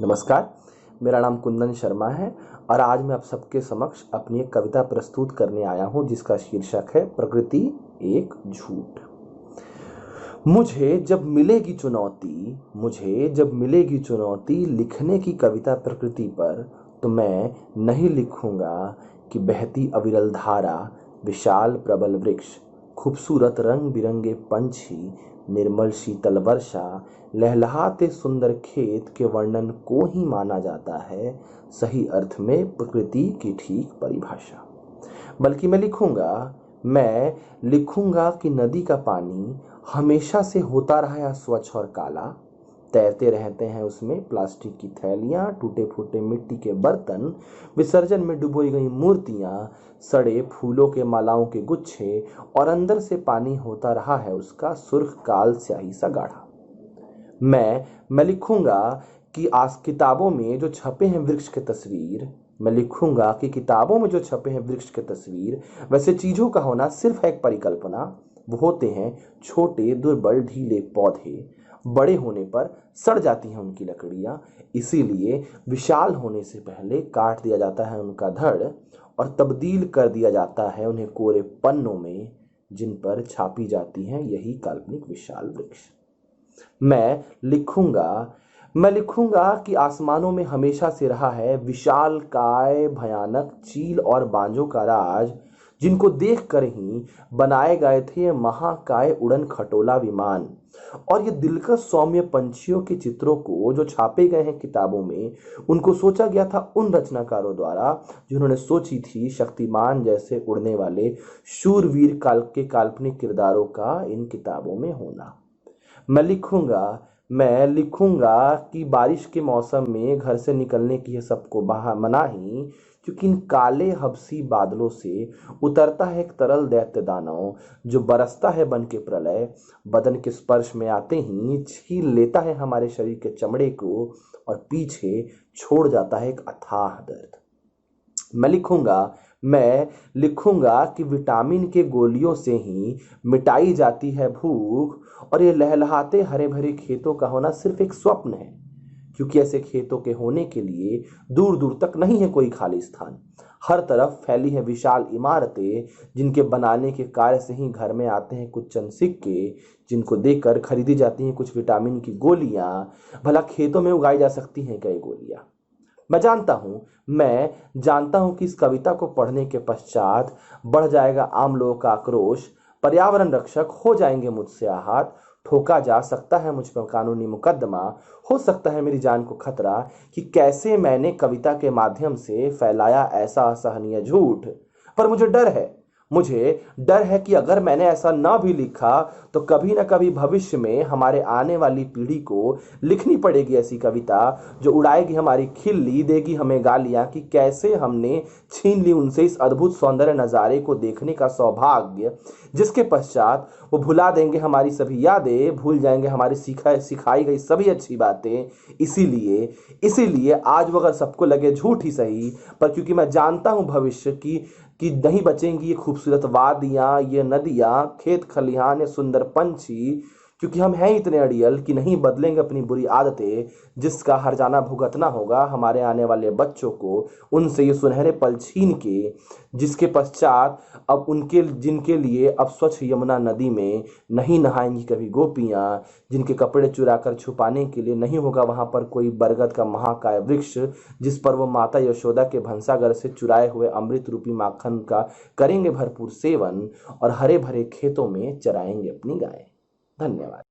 नमस्कार, मेरा नाम कुंदन शर्मा है और आज मैं आप सबके समक्ष अपनी एक कविता प्रस्तुत करने आया हूं जिसका शीर्षक है प्रकृति एक झूठ। मुझे जब मिलेगी चुनौती लिखने की कविता प्रकृति पर, तो मैं नहीं लिखूंगा कि बहती अविरल धारा, विशाल प्रबल वृक्ष, खूबसूरत रंग बिरंगे पंछी, निर्मल शीतल वर्षा, लहलहाते सुंदर खेत के वर्णन को ही माना जाता है सही अर्थ में प्रकृति की ठीक परिभाषा। बल्कि मैं लिखूंगा कि नदी का पानी हमेशा से होता रहा है स्वच्छ और काला। तैरते रहते हैं उसमें प्लास्टिक की थैलियां, टूटे फूटे मिट्टी के बर्तन, विसर्जन में डुबोई गई मूर्तियां, सड़े फूलों के मालाओं के गुच्छे, और अंदर से पानी होता रहा है उसका सुर्ख काल स्याही सा गाढ़ा। मैं लिखूंगा कि किताबों में जो छपे हैं वृक्ष के तस्वीर, वैसे चीजों का होना सिर्फ एक परिकल्पना। वो होते हैं छोटे दुर्बल ढीले पौधे, बड़े होने पर सड़ जाती हैं उनकी लकड़ियां, इसीलिए विशाल होने से पहले काट दिया जाता है उनका धड़ और तब्दील कर दिया जाता है उन्हें कोरे पन्नों में, जिन पर छापी जाती हैं यही काल्पनिक विशाल वृक्ष। मैं लिखूंगा कि आसमानों में हमेशा से रहा है विशाल काय भयानक चील और बांजों का राज, जिनको देख कर ही बनाए गए थे महाकाय उड़न खटोला विमान। और ये दिलकश सौम्य पंछियों के चित्रों को जो छापे गए हैं किताबों में, उनको सोचा गया था उन रचनाकारों द्वारा जिन्होंने सोची थी शक्तिमान जैसे उड़ने वाले शूरवीर के काल्पनिक किरदारों का इन किताबों में होना। मैं लिखूंगा कि बारिश के मौसम में घर से निकलने की है सबको मनाही, क्योंकि इन काले हबसी बादलों से उतरता है एक तरल दैत्य दानव जो बरसता है बन के प्रलय, बदन के स्पर्श में आते ही छील लेता है हमारे शरीर के चमड़े को और पीछे छोड़ जाता है एक अथाह दर्द। मैं लिखूंगा कि विटामिन के गोलियों से ही मिटाई जाती है भूख, और ये लहलहाते हरे भरे खेतों का होना सिर्फ एक स्वप्न है, क्योंकि ऐसे खेतों के होने के लिए दूर दूर तक नहीं है कोई खाली स्थान। हर तरफ फैली है विशाल इमारतें, जिनके बनाने के कार्य से ही घर में आते हैं कुछ चंद सिक्के, जिनको देकर खरीदी जाती हैं कुछ विटामिन की गोलियां। भला खेतों में उगाई जा सकती हैं कई गोलियां? मैं जानता हूं कि इस कविता को पढ़ने के पश्चात बढ़ जाएगा आम लोगों का आक्रोश, पर्यावरण रक्षक हो जाएंगे मुझसे आहत, ठोका जा सकता है मुझ पर कानूनी मुकदमा, हो सकता है मेरी जान को खतरा कि कैसे मैंने कविता के माध्यम से फैलाया ऐसा असहनीय झूठ। पर मुझे डर है कि अगर मैंने ऐसा ना भी लिखा तो कभी ना कभी भविष्य में हमारे आने वाली पीढ़ी को लिखनी पड़ेगी ऐसी कविता जो उड़ाएगी हमारी खिल्ली, देगी हमें गालियां कि कैसे हमने छीन ली उनसे इस अद्भुत सौंदर्य नजारे को देखने का सौभाग्य, जिसके पश्चात वो भुला देंगे हमारी सभी यादें, भूल जाएंगे हमारी सिखाई गई सभी अच्छी बातें। इसीलिए आज वो अगर सबको लगे झूठ ही सही, पर क्योंकि मैं जानता हूं भविष्य कि नहीं बचेंगी ये खूबसूरत वादियां, ये नदियां, खेत खलिहान, ये सुंदर पंछी, क्योंकि हम हैं इतने अड़ियल कि नहीं बदलेंगे अपनी बुरी आदतें, जिसका हर्जाना भुगतना होगा हमारे आने वाले बच्चों को उनसे ये सुनहरे पल छीन के, जिसके पश्चात अब जिनके लिए अब स्वच्छ यमुना नदी में नहीं नहाएंगी कभी गोपियां, जिनके कपड़े चुरा कर छुपाने के लिए नहीं होगा वहां पर कोई बरगद का महाकाय वृक्ष जिस पर वो माता यशोदा के भंसागर से चुराए हुए अमृत रूपी माखन का करेंगे भरपूर सेवन और हरे भरे खेतों में चराएंगे अपनी गायें। धन्यवाद।